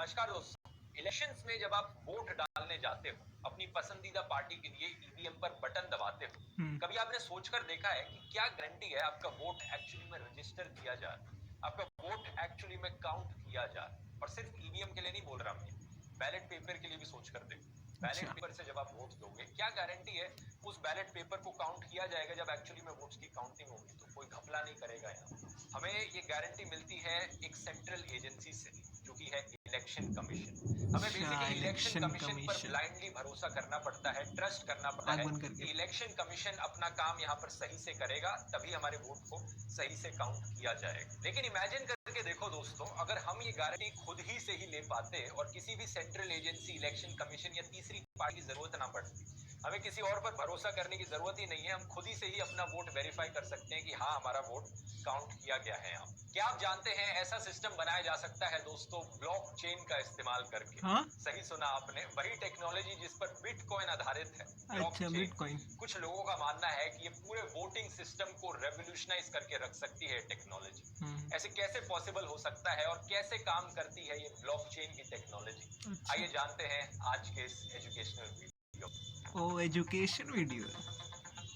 नमस्कार दोस्तों। इलेक्शंस में जब आप वोट डालने जाते हो, अपनी पसंदीदा पार्टी के लिए ईवीएम पर बटन दबाते हो, कभी आपने सोचकर देखा है कि क्या गारंटी है आपका वोट एक्चुअली में रजिस्टर किया जा रहा है, आपका वोट एक्चुअली में काउंट किया जा रहा है? और सिर्फ ईवीएम के लिए नहीं बोल रहा मैं, बैलेट पेपर के लिए भी सोच कर देखो। बैलेट पेपर से जब आप वोट दोगे, क्या गारंटी है उस बैलेट पेपर को काउंट किया जाएगा जब एक्चुअली में वोट्स की काउंटिंग होगी? तो कोई घपला नहीं करेगा यहाँ। हमें ये गारंटी मिलती है एक सेंट्रल एजेंसी से, जो कि है इलेक्शन कमीशन। हमें बेसिकली इलेक्शन कमीशन पर ब्लाइंडली भरोसा करना पड़ता है, ट्रस्ट करना पड़ता है कि इलेक्शन कमीशन अपना काम यहाँ पर सही से करेगा, तभी हमारे वोट को सही से काउंट किया जाएगा। लेकिन इमेजिन करके देखो दोस्तों, अगर हम ये गारंटी खुद ही से ही ले पाते और किसी भी सेंट्रल एजेंसी, इलेक्शन कमीशन या तीसरी पार्टी की जरूरत ना पड़ती, हमें किसी और पर भरोसा करने की जरूरत ही नहीं है, हम खुद ही से ही अपना वोट वेरीफाई कर सकते हैं कि हाँ, हमारा वोट काउंट किया गया है। यहाँ क्या आप जानते हैं ऐसा सिस्टम बनाया जा सकता है दोस्तों, ब्लॉकचेन का इस्तेमाल करके? हाँ? सही सुना आपने, वही टेक्नोलॉजी जिस पर बिटकॉइन आधारित है। अच्छा, बिटकॉइन। कुछ लोगों का मानना है कि ये पूरे वोटिंग सिस्टम को रेवोल्यूशनाइज करके रख सकती है टेक्नोलॉजी। ऐसे कैसे पॉसिबल हो सकता है और कैसे काम करती है ये ब्लॉकचेन की टेक्नोलॉजी? अच्छा। आइए जानते हैं आज के इस एजुकेशनल वीडियो। Education video.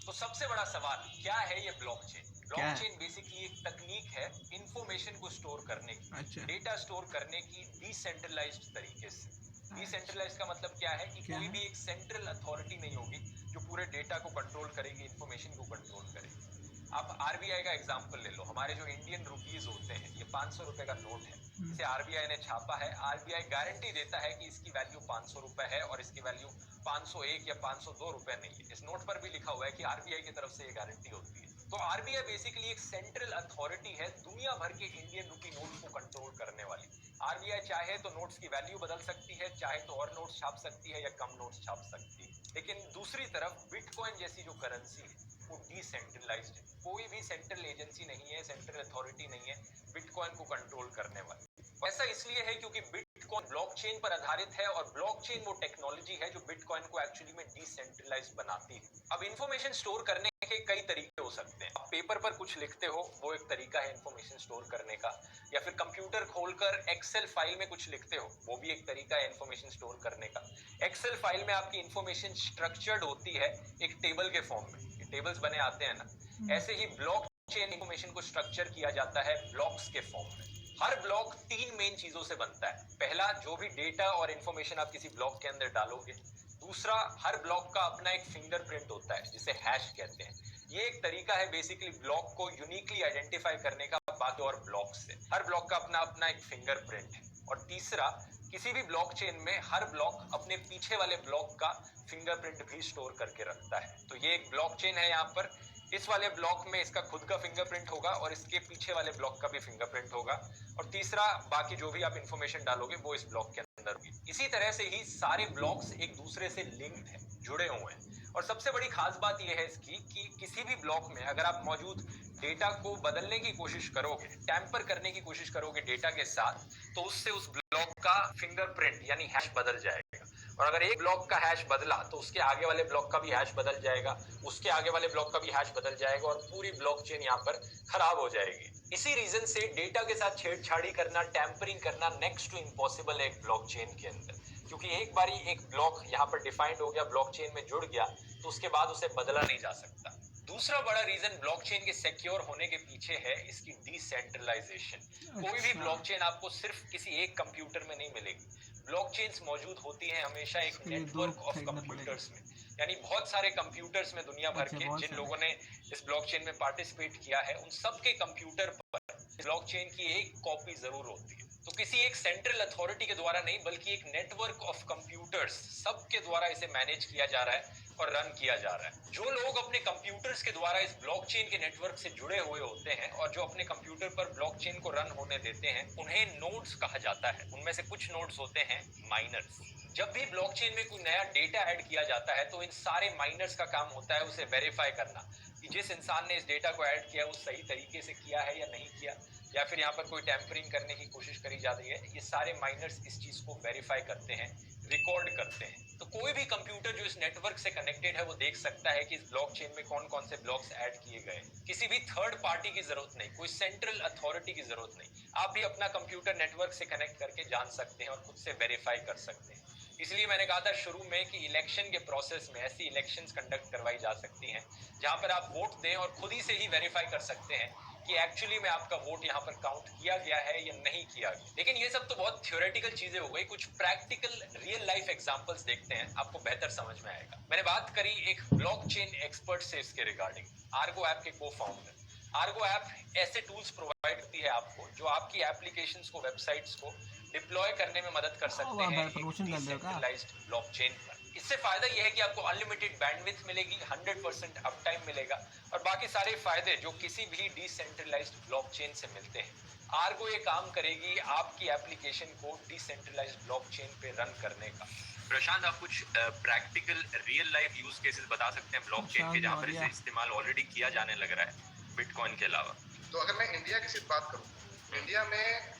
तो सबसे बड़ा सवाल, क्या है ये ब्लॉकचेन? ब्लॉकचेन बेसिकली एक तकनीक है इंफॉर्मेशन को स्टोर करने की, अच्छा, डेटा स्टोर करने की डिसेंट्रलाइज्ड तरीके से। डिसेंट्रलाइज्ड का मतलब क्या है कि कोई भी एक सेंट्रल अथॉरिटी नहीं होगी जो पूरे डेटा को कंट्रोल करेगी, इंफॉर्मेशन को कंट्रोल करेगी। आप आरबीआई का एग्जांपल ले लो। हमारे जो इंडियन रुपीज होते हैं, ये 500 रुपए का नोट है, इसे आरबीआई ने छापा है। आरबीआई गारंटी देता है कि इसकी वैल्यू 500 रुपए है और इसकी वैल्यू 501 या 502 रुपए नहीं है। इस नोट पर भी लिखा हुआ है कि आरबीआई की तरफ से ये गारंटी होती है। तो आरबीआई बेसिकली एक सेंट्रल अथॉरिटी है दुनिया भर के इंडियन रुपी नोट को कंट्रोल करने वाली। आरबीआई चाहे तो नोट्स की वैल्यू बदल सकती है, चाहे तो और नोट्स छाप सकती है या कम नोट्स छाप सकती है। लेकिन दूसरी तरफ बिटकॉइन जैसी जो करेंसी है वो डिसेंट्रलाइज्ड है। कोई भी सेंट्रल एजेंसी नहीं है, सेंट्रल अथॉरिटी नहीं है बिटकॉइन को कंट्रोल करने वाली। ऐसा इसलिए है क्योंकि बिटकॉइन ब्लॉकचेन पर आधारित है और ब्लॉकचेन वो टेक्नोलॉजी है जो बिटकॉइन को एक्चुअली में डिसेंट्रलाइज बनाती है। अब इंफॉर्मेशन स्टोर करने के कई तरीके हो सकते हैं। आप पेपर पर कुछ लिखते हो, वो एक तरीका है इंफॉर्मेशन स्टोर करने का, या फिर कंप्यूटर खोलकर एक्सेल फाइल में कुछ लिखते हो, वो भी एक तरीका है इंफॉर्मेशन स्टोर करने का। एक्सेल फाइल में आपकी इंफॉर्मेशन स्ट्रक्चर्ड होती है एक टेबल के फॉर्म में, टेबल्स बने आते हैं ना, ऐसे ही ब्लॉकचेन इंफॉर्मेशन को स्ट्रक्चर किया जाता है ब्लॉक्स के फॉर्म में। हर ब्लॉक 3 मेन चीजों से बनता है। पहला, जो भी डेटा और इंफॉर्मेशन आप किसी ब्लॉक के अंदर डालोगे। दूसरा, हर ब्लॉक का अपना एक फिंगरप्रिंट होता है जिसे हैश कहते हैं। ये एक तरीका है बेसिकली ब्लॉक को यूनिकली आइडेंटिफाई करने का बाकी और ब्लॉक से। हर ब्लॉक का अपना अपना एक फिंगरप्रिंट है। और तीसरा, किसी भी ब्लॉकचेन में हर ब्लॉक अपने पीछे वाले ब्लॉक का फिंगरप्रिंट भी स्टोर करके रखता है। तो ये एक ब्लॉकचेन है। यहाँ पर इस वाले ब्लॉक में इसका खुद का फिंगरप्रिंट होगा और इसके पीछे वाले ब्लॉक का भी फिंगरप्रिंट होगा, और तीसरा, बाकी जो भी आप इंफॉर्मेशन डालोगे वो इस ब्लॉक के अंदर होगी। इसी तरह से ही सारे ब्लॉक्स एक दूसरे से लिंक्ड हैं, जुड़े हुए हैं। और सबसे बड़ी खास बात यह है इसकी कि किसी भी ब्लॉक में अगर आप मौजूद डेटा को बदलने की कोशिश करोगे, टैंपर करने की कोशिश करोगे डेटा के साथ, तो उससे उस ब्लॉक का फिंगरप्रिंट यानी हैश बदल जाएगा। और अगर एक ब्लॉक का हैश बदला तो उसके आगे वाले ब्लॉक का भी हैश बदल जाएगा, उसके आगे वाले ब्लॉक का भी हैश बदल जाएगा और पूरी ब्लॉकचेन यहाँ पर खराब हो जाएगी। इसी रीजन से डेटा के साथ छेड़छाड़ी करना, टैंपरिंग करना नेक्स्ट टू इम्पॉसिबल है एक ब्लॉकचेन के अंदर, क्योंकि एक बारी एक ब्लॉक यहाँ पर डिफाइंड हो गया, ब्लॉकचेन में जुड़ गया, तो उसके बाद उसे बदला नहीं जा सकता। दूसरा बड़ा रीजन ब्लॉकचेन के सिक्योर होने के पीछे है इसकी डिसेंट्रलाइजेशन। कोई भी ब्लॉकचेन आपको सिर्फ किसी एक कंप्यूटर में नहीं मिलेगी। ब्लॉकचेन्स मौजूद होती हैं हमेशा एक नेटवर्क ऑफ कंप्यूटर्स में, यानी बहुत सारे कंप्यूटर्स में दुनिया भर के जिन लोगों ने इस ब्लॉकचेन में पार्टिसिपेट किया है, उन सबके कंप्यूटर पर ब्लॉकचेन की एक कॉपी जरूर होती है। तो किसी एक सेंट्रल अथॉरिटी के द्वारा नहीं, बल्कि एक नेटवर्क ऑफ कंप्यूटर्स सबके द्वारा इसे मैनेज किया जा रहा है और रन किया जा रहा है। जो लोग अपने कंप्यूटर्स के द्वारा इस ब्लॉकचेन के नेटवर्क से जुड़े हुए होते हैं और जो अपने कंप्यूटर पर ब्लॉकचेन को रन होने देते हैं, उन्हें नोड्स कहा जाता है। उनमें से कुछ नोड्स होते हैं माइनर्स। जब भी ब्लॉकचेन में कोई नया डेटा ऐड किया जाता है तो इन सारे माइनर्स का काम होता है उसे वेरीफाई करना कि जिस इंसान ने इस डेटा को ऐड किया वो सही तरीके से किया है या नहीं किया, या फिर यहाँ पर कोई टैंपरिंग करने की कोशिश करी जा रही है। ये सारे माइनर्स इस चीज को वेरीफाई करते हैं, रिकॉर्ड करते हैं। तो कोई भी कंप्यूटर जो इस नेटवर्क से कनेक्टेड है वो देख सकता है कि इस ब्लॉकचेन में कौन कौन से ब्लॉक्स ऐड किए गए। किसी भी थर्ड पार्टी की जरूरत नहीं, कोई सेंट्रल अथॉरिटी की जरूरत नहीं। आप भी अपना कंप्यूटर नेटवर्क से कनेक्ट करके जान सकते हैं और खुद से वेरीफाई कर सकते हैं। इसलिए मैंने कहा था शुरू में कि इलेक्शन के प्रोसेस में ऐसी इलेक्शंस कंडक्ट करवाई जा सकती हैं जहां पर आप वोट दें और खुद ही से ही वेरीफाई कर सकते हैं कि एक्चुअली में आपका वोट यहाँ पर काउंट किया गया है या नहीं किया गया। लेकिन ये सब तो बहुत थ्योरेटिकल चीजें हो गई, कुछ प्रैक्टिकल रियल लाइफ एग्जांपल्स देखते हैं, आपको बेहतर समझ में आएगा। मैंने बात करी एक ब्लॉकचेन एक्सपर्ट से इसके रिगार्डिंग, आर्गो ऐप के को-फाउंडर। आर्गो ऐप ऐसे टूल्स प्रोवाइड करती है आपको जो आपकी एप्लीकेशंस को, वेबसाइट्स को डिप्लॉय करने में मदद कर सकते हैं डिसेंट्रलाइज्ड ब्लॉकचेन पर। इससे फायदा यह है कि आपको अनलिमिटेड बैंडविड्थ मिलेगी, 100% अप टाइम मिलेगा और बाकी सारे फायदे जो किसी भी डिसेंट्रलाइज्ड ब्लॉकचेन से मिलते हैं। आर्गो ये काम करेगी आपकी एप्लीकेशन को डिसेंट्रलाइज्ड ब्लॉकचेन पे रन करने का। प्रशांत, आप कुछ practical real life use cases बता सकते हैं ब्लॉकचेन के जहां पर इसे इस्तेमाल ऑलरेडी किया जाने लग रहा है बिटकॉइन के अलावा? तो अगर मैं इंडिया की सिर्फ बात करूं, इंडिया में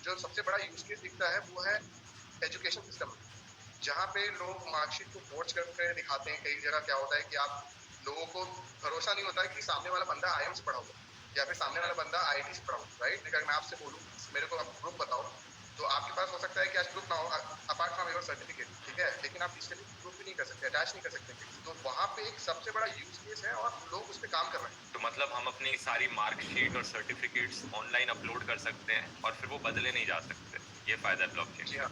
जो सबसे बड़ा यूज केस दिखता है वो है एजुकेशन सिस्टम, जहाँ पे लोग मार्कशीट को फोर्ज करके दिखाते हैं। कई जगह क्या होता है कि आप लोगों को भरोसा नहीं होता है कि सामने वाला बंदा IIM से पढ़ा हुआ या फिर सामने वाला बंदा IIT से पढ़ा हुआ, राइट। अगर मैं आपसे बोलूँ मेरे को आप प्रूफ बताओ, तो आपके पास हो सकता है कि आज प्रूफ ना हो अपार्ट फ्रॉम योर सर्टिफिकेट, ठीक है, लेकिन आप डिजिटली प्रूफ भी नहीं कर सकते, अटैच नहीं कर सकते। तो वहाँ पे एक सबसे बड़ा यूज केस है और लोग उस पर काम कर रहे हैं। तो मतलब हम अपनी सारी मार्कशीट और सर्टिफिकेट्स ऑनलाइन अपलोड कर सकते हैं और फिर वो बदले नहीं जा सकते, ये फायदा है ब्लॉकचेन। जी हाँ,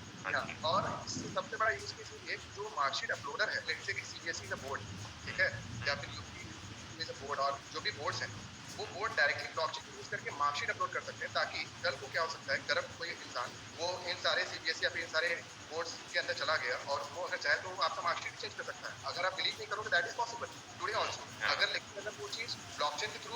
और सबसे बड़ा यूज केस ये जो मार्कशीट अपलोडर है, जैसे कि CBSE का बोर्ड, ठीक है, या फिर UP का बोर्ड और जो भी बोर्ड्स हैं, वो बोर्ड डायरेक्टली ब्लॉकचेन यूज करके मार्कशीट अपलोड कर सकते हैं, ताकि कल को क्या हो सकता है, करप्ट कोई इंसान वो इन सारे CBSE या फिर इन सारे बोर्ड्स के अंदर चला गया और वो अगर चाहे तो आपका मार्कशीट चेंज कर सकता है। अगर आप बिलीव नहीं करोगे that is possible today also. अगर वो चीज ब्लॉकचेन के through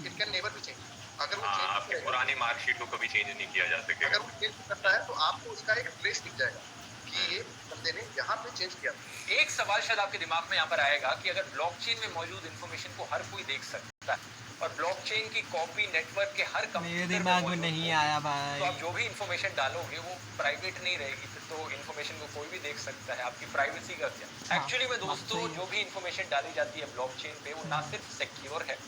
it can never be change. अगर वो आपकी पुरानी मार्कशीट को कभी चेंज नहीं किया जा सकेगा। अगर वो चेंज करता है तो आपको उसका एक ट्रेस दिख जाएगा कि ये बंदे ने यहाँ पे चेंज किया। एक सवाल शायद आपके दिमाग में यहाँ पर आएगा कि अगर ब्लॉकचेन में मौजूद इंफॉर्मेशन को हर कोई देख सकता है और ब्लॉकचेन की कॉपी नेटवर्क के हर कंप्यूटर दिमाग में नहीं आया भाई, तो आप जो भी इंफॉर्मेशन डालोगे वो प्राइवेट नहीं रहेगी, फिर तो इंफॉर्मेशन को कोई भी देख सकता है, आपकी प्राइवेसी का क्या? एक्चुअली में दोस्तों जो भी इंफॉर्मेशन डाली जाती है ब्लॉकचेन पे वो ना सिर्फ सिक्योर है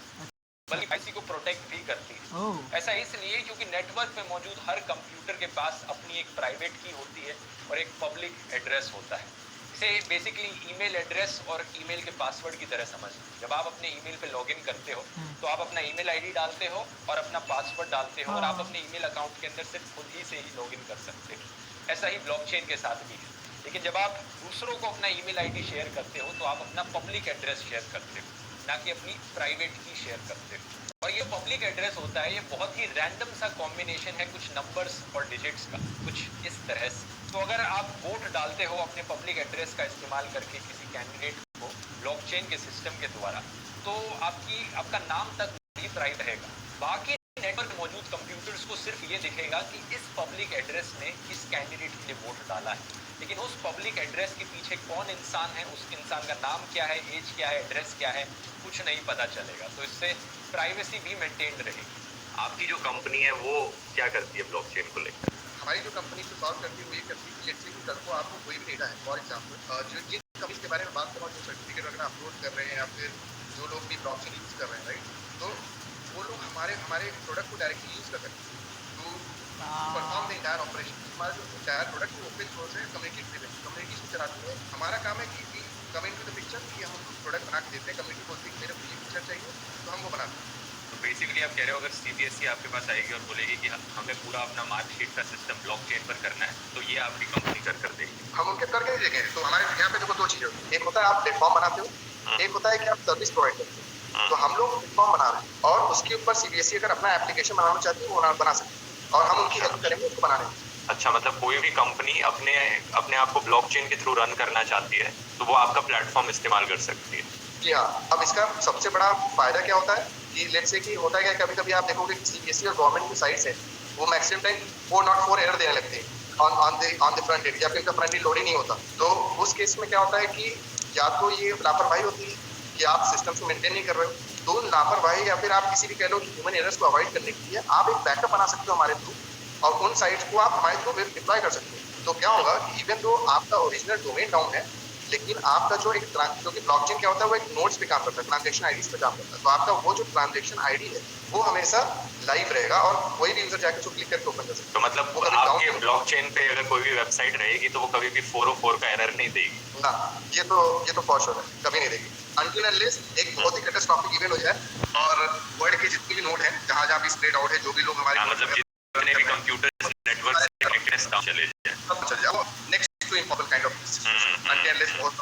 बल्कि प्राइवेसी को प्रोटेक्ट भी करती है। ऐसा इसलिए क्योंकि नेटवर्क में मौजूद हर कंप्यूटर के पास अपनी एक प्राइवेट की होती है और एक पब्लिक एड्रेस होता है। इसे बेसिकली ईमेल एड्रेस और ईमेल के पासवर्ड की तरह समझें। जब आप अपने ईमेल पे लॉगिन करते हो तो आप अपना ईमेल आईडी डालते हो और अपना पासवर्ड डालते हो और आप अपने ईमेल अकाउंट के अंदर सिर्फ खुद ही से ही लॉगिन कर सकते हो। ऐसा ही ब्लॉकचेन के साथ भी है, लेकिन जब आप दूसरों को अपना ईमेल आईडी शेयर करते हो तो आप अपना पब्लिक एड्रेस शेयर करते हो, ना कि अपनी प्राइवेट की शेयर करते हो। और ये पब्लिक एड्रेस होता है, ये बहुत ही रैंडम सा कॉम्बिनेशन है कुछ नंबर्स और डिजिट्स का, कुछ इस तरह से। तो अगर आप वोट डालते हो अपने पब्लिक एड्रेस का इस्तेमाल करके किसी कैंडिडेट को ब्लॉकचेन के सिस्टम के द्वारा, तो आपका नाम तक ही प्राइवेट रहेगा। बाकी नेटवर्क में मौजूद कंप्यूटर्स को सिर्फ ये दिखेगा कि इस पब्लिक एड्रेस ने इस कैंडिडेट के लिए वोट डाला है, लेकिन उस पब्लिक एड्रेस के पीछे कौन इंसान है, उस इंसान का नाम क्या है, एज क्या है, एड्रेस क्या है, कुछ नहीं पता चलेगा। तो इससे प्राइवेसी भी मेंटेन रहेगी। आपकी जो कंपनी है वो क्या करती है ब्लॉकचेन को लेकर? हमारी जो कंपनी को सॉल्व करती है वो ये करती है कि कल को आपको कोई भी डेटा है, फॉर एग्जाम्पल जो जिन कंपनीज के बारे में बात कर रहा हूँ, जो सर्टिफिकेट वगैरह अपलोड कर रहे हैं या फिर जो लोग भी ब्लॉकचेन यूज कर रहे हैं, राइट, तो वो लोग हमारे प्रोडक्ट को डायरेक्टली यूज कर सकते हैं to perform the entire operation. हमारा जो इंटायर प्रोडक्ट है ओपन सोर्स है, कम्युनिटी से चलाती है। हमारा काम है कि come into the picture कि हम प्रोडक्ट बना के देते हैं, कम्युनिटी बोलती है मेरे को ये फीचर चाहिए तो हम वो बनाते हैं। तो बेसिकली आप कह रहे हो अगर CBSE आपके पास आएगी और बोलेगी कि हमें पूरा अपना मार्कशीट का सिस्टम ब्लॉकचेन पर करना है, तो ये आपकी कंपनी कर देगी? हम उनके करके ही देंगे। तो हमारे यहाँ पे देखो दो चीज़ें होती है, एक होता है आप प्लेटफॉर्म बनाते हो, एक होता है कि आप सर्विस प्रोवाइड करते हो। तो हम लोग प्लेटफॉर्म बना रहे हैं और उसके ऊपर CBSE अगर अपना एप्लीकेशन बनाना चाहती है वो बना सकते हैं और हम उनकी हेल्प करेंगे उसको बनाने में। अच्छा, मतलब कोई भी कंपनी अपने आप को ब्लॉकचेन के थ्रू रन करना चाहती है तो वो आपका प्लेटफॉर्म इस्तेमाल कर सकती है? जी हाँ। अब इसका सबसे बड़ा फायदा क्या होता है कि लेट्स से कि होता है क्या, कभी कभी आप देखोगे कि CBSE और गवर्नमेंट की साइट से वो मैक्सिमम टाइम 404 एरर देने लगते हैं ऑन द फ्रंट एंड, या फिर फ्रंट एंड लोड ही नहीं होता। तो उस केस में क्या होता है कि या तो ये लापरवाही होती है कि आप सिस्टम को मेंटेन नहीं कर रहे हो, तो लापरवाही या फिर आप किसी भी कह लो कि ह्यूमन एरर्स को अवॉइड करने के लिए आप एक बैकअप बना सकते हो हमारे थ्रू और उन साइट्स को आप हमारे थ्रू डिप्लॉय कर सकते हो। तो क्या होगा कि इवन दो आपका ओरिजिनल डोमेन डाउन है लेकिन आपका जो एक क्योंकि ब्लॉकचेन क्या होता है, वो एक नोड्स पे काम करता है, ट्रांजैक्शन आईडीज पे काम करता है, तो आपका वो जो ट्रांजैक्शन आईडी है वो हमेशा लाइव रहेगा और कोई भी यूजर जाके उसको क्लिक करके ओपन कर सकता है। तो मतलब वो आपके ब्लॉकचेन पे अगर कोई भी वेबसाइट रहेगी तो वो कभी भी 404 का एरर नहीं देगी ना, ये तो फॉर श्योर है, कभी नहीं देगी अनटिल अनलेस एक बहुत ही कैटास्ट्रोफिक इवेंट हो जाए और वर्ल्ड के जितने भी नोड हैं जहां जहां भी स्प्रेड आउट है, जो भी लोग हमारे मतलब जितने भी कंप्यूटर नेटवर्क से कनेक्टेड हैं चले जाए, सब चल जाए, वो next to impossible kind of until unless बहुत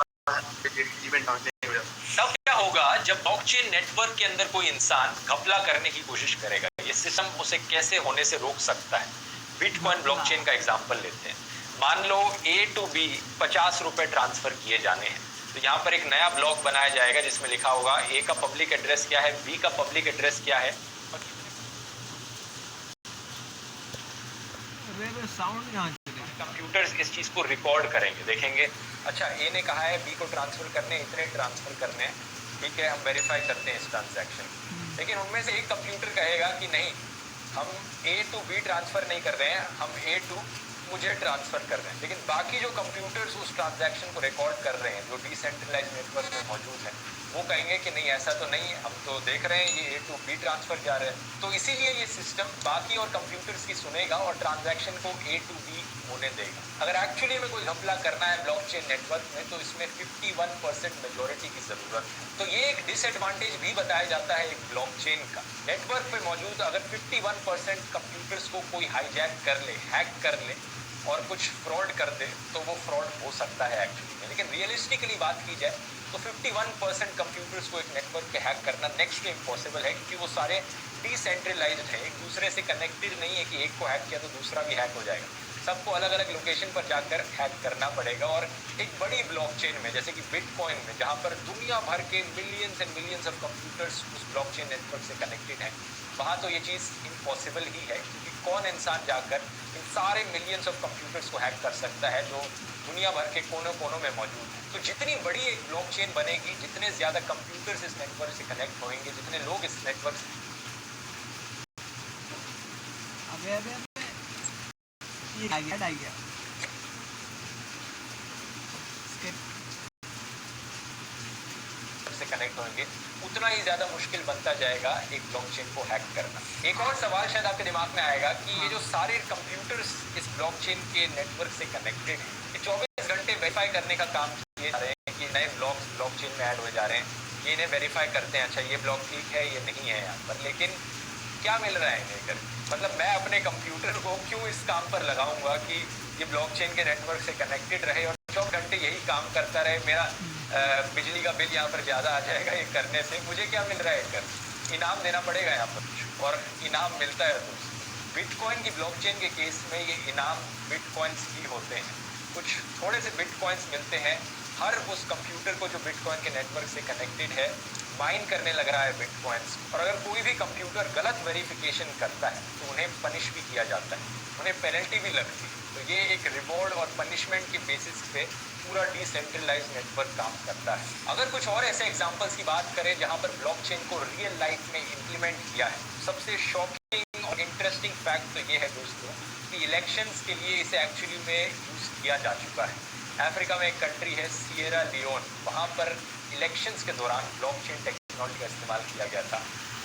इवेंट आउट नहीं हो जाता। तब क्या होगा जब ब्लॉकचेन नेटवर्क के अंदर कोई इंसान घपला करने की कोशिश करेगा, ये सिस्टम उसे कैसे होने से रोक सकता है। बिटकॉइन ब्लॉकचेन का एग्जांपल लेते हैं। मान लो A to B 50 रुपए ट्रांसफर किए जाने हैं, तो यहाँ पर एक नया ब्लॉक बनाया जाएगा जिसमें लिखा होगा A का पब्लिक एड्रेस क्या है, B का पब्लिक एड्रेस क्या है। साउंड यहाँ कंप्यूटर्स इस चीज को रिकॉर्ड करेंगे, देखेंगे अच्छा A ने कहा है B को ट्रांसफर करने, इतने ट्रांसफर करने हैं, ठीक है, हम वेरीफाई करते हैं इस ट्रांजैक्शन। लेकिन उनमें से एक कंप्यूटर कहेगा कि नहीं, हम A to B ट्रांसफर नहीं कर रहे हैं, हम A to मुझे ट्रांसफर कर रहे हैं। लेकिन बाकी जो कंप्यूटर्स उस ट्रांजैक्शन को रिकॉर्ड कर रहे हैं, जो डिसेंट्रलाइज नेटवर्क में मौजूद है, वो कहेंगे कि नहीं ऐसा तो नहीं, हम तो देख रहे हैं ये A to B ट्रांसफर जा रहे हैं। तो इसीलिए ये सिस्टम बाकी और कंप्यूटर्स की सुनेगा और ट्रांजैक्शन को A to B होने देगा। अगर एक्चुअली में कोई घपला करना है ब्लॉकचेन नेटवर्क में, तो इसमें 51% मेजॉरिटी की जरूरत है। तो ये एक डिसएडवांटेज भी बताया जाता है एक ब्लॉकचेन का। नेटवर्क पे मौजूद अगर 51% कंप्यूटर्स को कोई हाईजैक कर ले, हैक कर ले और कुछ फ्रॉड कर दे, तो वो फ्रॉड हो सकता है एक्चुअली में। लेकिन रियलिस्टिकली बात की जाए तो 51% कंप्यूटर्स को एक नेटवर्क के हैक करना नेक्स्ट टू इम्पॉसिबल है, क्योंकि वो सारे डिसेंट्रलाइज्ड हैं, एक दूसरे से कनेक्टेड नहीं है कि एक को हैक किया तो दूसरा भी हैक हो जाएगा। सबको अलग अलग लोकेशन पर जाकर हैक करना पड़ेगा। और एक बड़ी ब्लॉकचेन में जैसे कि बिटकॉइन में, जहाँ पर दुनिया भर के millions and millions of computers उस ब्लॉकचेन नेटवर्क से कनेक्टेड हैं, वहाँ तो ये चीज़ इम्पॉसिबल ही है, क्योंकि कौन इंसान जाकर इन सारे मिलियंस ऑफ कंप्यूटर्स को हैक कर सकता है जो दुनिया भर के कोनों कोनों में मौजूद है। तो जितनी बड़ी एक ब्लॉकचेन बनेगी, जितने ज़्यादा कंप्यूटर्स इस नेटवर्क से कनेक्ट होंगे, जितने लोग इस नेटवर्क से ये आ गया से कनेक्ट होंगे, उतना ही ज्यादा मुश्किल बनता जाएगा एक ब्लॉकचेन को हैक करना। एक और सवाल शायद आपके दिमाग में आएगा कि ये जो सारे कंप्यूटर्स इस ब्लॉकचेन के नेटवर्क से कनेक्टेड हैं, ये 24 घंटे वेरीफाई करने का काम किए जा रहे हैं कि नए ब्लॉक्स ब्लॉकचेन में ऐड हो जा रहे हैं, ये इन्हें वेरीफाई करते हैं, अच्छा ये ब्लॉक ठीक है, ये नहीं है यहाँ पर। लेकिन क्या मिल रहा है इन्हें कर, मतलब मैं अपने कंप्यूटर को क्यों इस काम पर लगाऊंगा कि ये ब्लॉकचेन के नेटवर्क से कनेक्टेड रहे और 24 घंटे यही काम करता रहे, मेरा बिजली का बिल यहाँ पर ज़्यादा आ जाएगा ये करने से, मुझे क्या मिल रहा है कर, इनाम देना पड़ेगा यहाँ पर, और इनाम मिलता है। तो बिटकॉइन की ब्लॉकचेन के केस में ये इनाम बिटकॉइंस ही होते हैं, कुछ थोड़े से बिटकॉइंस मिलते हैं हर उस कंप्यूटर को जो बिटकॉइन के नेटवर्क से कनेक्टेड है, माइन करने लग रहा है बिटकॉइंस। और अगर कोई भी कंप्यूटर गलत वेरिफिकेशन करता है तो उन्हें पनिश भी किया जाता है, उन्हें पेनल्टी भी लगती है। तो ये एक रिवॉर्ड और पनिशमेंट के बेसिस पे पूरा डिसेंट्रलाइज नेटवर्क काम करता है। अगर कुछ और ऐसे एग्जांपल्स की बात करें जहां पर ब्लॉकचेन को रियल लाइफ में इम्प्लीमेंट किया है, सबसे शॉकिंग और इंटरेस्टिंग फैक्ट तो ये है दोस्तों कि इलेक्शंस के लिए इसे एक्चुअली में यूज़ किया जा चुका है। अफ्रीका में एक कंट्री है सिएरा लियोन, वहाँ पर इलेक्शंस के दौरान ब्लॉकचेन टेक्नोलॉजी का इस्तेमाल किया गया था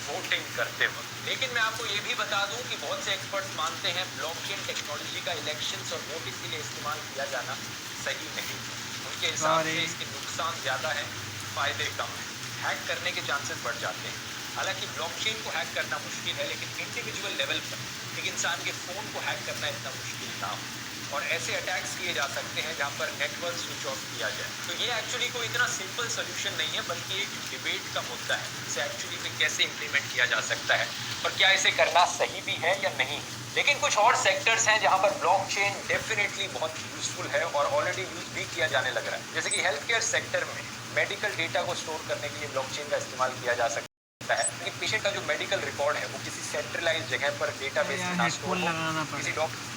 वोटिंग करते वक्त। लेकिन मैं आपको ये भी बता दूं कि बहुत से एक्सपर्ट्स मानते हैं ब्लॉकचेन टेक्नोलॉजी का इलेक्शंस और वोटिंग के लिए इस्तेमाल किया जाना सही नहीं। उनके हिसाब से इसके नुकसान ज़्यादा हैं, फ़ायदे कम हैं, हैक करने के चांसेस बढ़ जाते हैं। हालांकि ब्लॉकचेन को हैक करना मुश्किल है, लेकिन इंडिविजुअल लेवल पर एक इंसान के फ़ोन को हैक करना इतना मुश्किल ना हो। और ऐसे अटैक्स किए जा सकते हैं जहां पर नेटवर्क स्विच ऑफ किया जाए। तो ये एक्चुअली कोई इतना सिंपल सोल्यूशन नहीं है, बल्कि एक डिबेट का मुद्दा है, इसे एक्चुअली में कैसे इम्प्लीमेंट किया जा सकता है और क्या इसे करना सही भी है या नहीं। लेकिन कुछ और सेक्टर्स हैं जहां पर ब्लॉकचेन डेफिनेटली बहुत यूजफुल है और ऑलरेडी यूज भी किया जाने लग रहा है। जैसे कि हेल्थ केयर सेक्टर में मेडिकल डेटा को स्टोर करने के लिए ब्लॉकचेन का इस्तेमाल किया जा सकता है कि पेशेंट का जो मेडिकल रिकॉर्ड है वो किसी सेंट्रलाइज जगह पर डेटाबेस में ना स्टोर हो, किसी डॉक्टर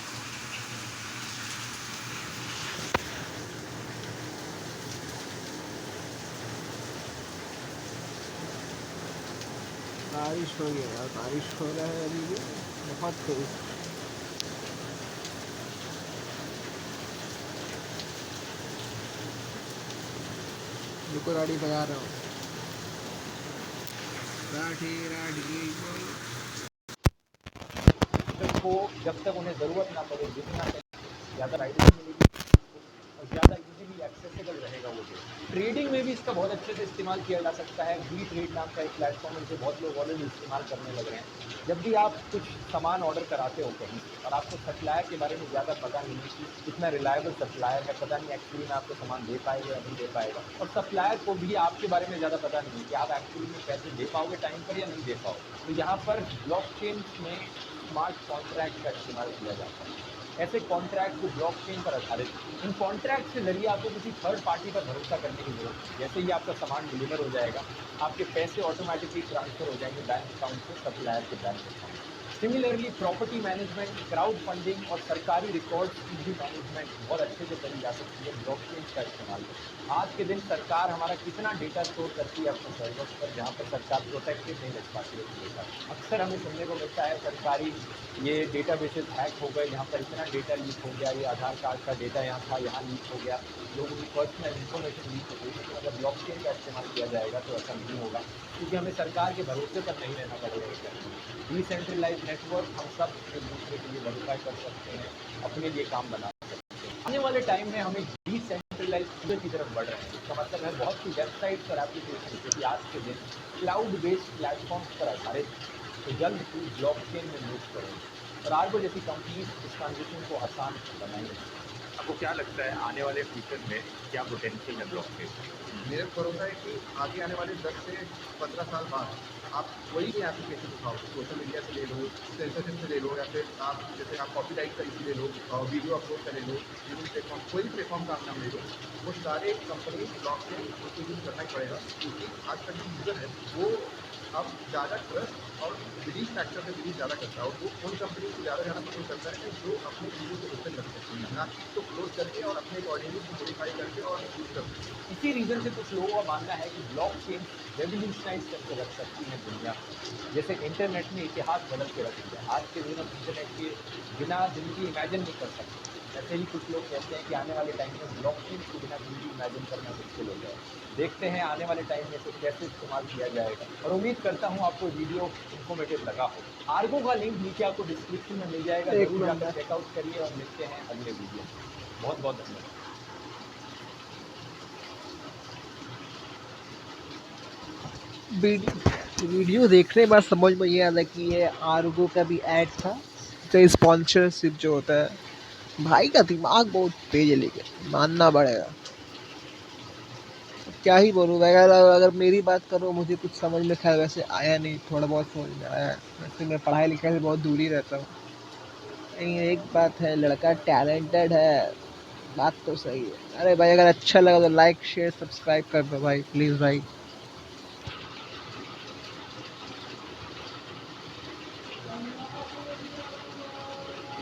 बारिश हो गया यार, बारिश हो रहा है अभी भी बहुत तेज। रुको राडी बजा रहा हूँ। राठी राठी को जब तक उन्हें ज़रूरत ना पड़े जितना ज़्यादा राइडिंग मिलेगी और ज़्यादा इजीली एक्सेसिबल रहेगा वो डे। ट्रेडिंग में भी इसका बहुत अच्छे से इस्तेमाल किया जा सकता है। वी ट्रेड नाम का एक प्लेटफॉर्म है, जिसे बहुत लोग ऑलरेडी इस्तेमाल करने लग रहे हैं। जब भी आप कुछ सामान ऑर्डर कराते हो कहीं और आपको सप्लायर के बारे में ज़्यादा पता नहीं है कि कितना रिलायबल सप्लायर है, पता नहीं एक्चुअली में आपको सामान दे पाएगा या नहीं दे पाएगा, और सप्लायर को भी आपके बारे में ज़्यादा पता नहीं है कि आप एक्चुअली में पैसे दे पाओगे टाइम पर या नहीं दे पाओगे, तो यहाँ पर ब्लॉकचेन में स्मार्ट कॉन्ट्रैक्ट का इस्तेमाल किया जाता है। ऐसे कॉन्ट्रैक्ट जो ब्लॉकचेन पर आधारित, इन कॉन्ट्रैक्ट के जरिए आपको किसी थर्ड पार्टी पर भरोसा करने की जरूरत नहीं। जैसे ही आपका सामान डिलीवर हो जाएगा, आपके पैसे ऑटोमेटिकली ट्रांसफर हो जाएंगे बैंक अकाउंट से सप्लायर के bank account. Similarly property management, crowd funding और सरकारी रिकॉर्ड्स की भी मैनेजमेंट बहुत अच्छे से करी जा सकती है ब्लॉकचेन का इस्तेमाल कर। आज के दिन सरकार हमारा कितना डेटा स्टोर करती है अपने सर्वर्स पर, जहाँ पर सरकार प्रोटेक्टेड नहीं रख पाती है डेटा। अक्सर हमें सुनने को मिलता है सरकारी ये डेटा बेसेस हैक हो गए, यहाँ पर इतना डेटा लीक हो गया, ये आधार कार्ड का डेटा यहाँ था यहाँ लीक हो गया, लोगों की पर्सनल इन्फॉर्मेशन लीक हो गई। लेकिन अगर ब्लॉकचेन का इस्तेमाल किया जाएगा तो ऐसा नहीं होगा, क्योंकि हमें सरकार के भरोसे पर नहीं रहना पड़ेगा। डिसेंट्रलाइज नेटवर्क हम सब एक दूसरे के लिए वेरीफाई कर सकते हैं, अपने लिए काम बना सकते हैं। आने वाले टाइम में हमें डिसेंट्रलाइज की तरफ बढ़ रहे हैं। इसका मतलब है बहुत सी वेबसाइट पर एप्लीकेशन जो कि आज के दिन क्लाउड बेस्ड प्लेटफॉर्म्स पर आधारित, तो जल्द ही ब्लॉकचेन में मूव करेंगे और आर्गो जैसी कंपनीज इस ट्रांजिशन को आसान बनाएंगे। आपको क्या लगता है आने वाले फ्यूचर में क्या पोटेंशियल है ब्लॉकचेन? मेरे को भरोसा है कि आगे आने वाले 10 से 15 साल बाद आप कोई भी एप्लीकेशन उठाओ, सोशल मीडिया से ले लो, सेंसरशिप से ले लो, या फिर आप जैसे आप कॉपीराइट का इशू ले लो, वीडियो अपलोड कर ले लो, यूट्यूब प्लेटफॉर्म, कोई भी प्लेटफॉर्म का आप नाम ले लो, वो सारे कंपनी ब्लॉकचेन उसको यूज़ करना ही पड़ेगा, क्योंकि आज का जो यूज़र है वो अब ज़्यादा ट्रस्ट और बिलीव फैक्टर से बिलीव ज़्यादा करता है, और वो उन कंपनी को ज़्यादा पसंद करता है जो अपने चीज़ों को ओपन रख सकती है, ना कि तो क्लोज करके और अपने अकॉर्डिंगली उसको मॉडिफाई करके और यूज़ कर सकते हैं। इसी रीजन से कुछ लोगों का मानना है कि ब्लॉकचेन रेवोल्यूशनाइज करके रख सकती है दुनिया, जैसे इंटरनेट ने इतिहास बदल के रख दिया। आज के दिन हम इंटरनेट के बिना जिंदगी इमेजिन नहीं कर सकते। ऐसे ही कुछ लोग कहते हैं कि आने वाले टाइम में ब्लॉकचेन के बिना जिंदगी इमेजिन करना मुश्किल हो जाए। देखते हैं आने वाले टाइम में इसे कैसे इस्तेमाल किया जाएगा, और उम्मीद करता हूँ आपको वीडियो इन्फॉर्मेटिव लगा हो। आर्गो का लिंक नीचे आपको डिस्क्रिप्शन में मिल जाएगा, जरूर जाकर चेकआउट करिए और मिलते हैं अगले वीडियो में। बहुत बहुत धन्यवाद। वीडियो देखने के बाद समझ में ये आता है कि ये आर्गो का भी ऐड था, तो स्पॉन्सरशिप जो होता है। भाई का दिमाग बहुत तेज है, लेकिन मानना पड़ेगा। क्या ही बोलूँ, अगर मेरी बात करो, मुझे कुछ समझ में खैर वैसे आया नहीं, थोड़ा बहुत समझ में आया। वैसे मैं पढ़ाई लिखाई से बहुत दूर ही रहता हूँ। नहीं, एक बात है, लड़का टैलेंटेड है, बात तो सही है। अरे भाई, अगर अच्छा लगा तो लाइक शेयर सब्सक्राइब कर दो भाई, प्लीज़ भाई।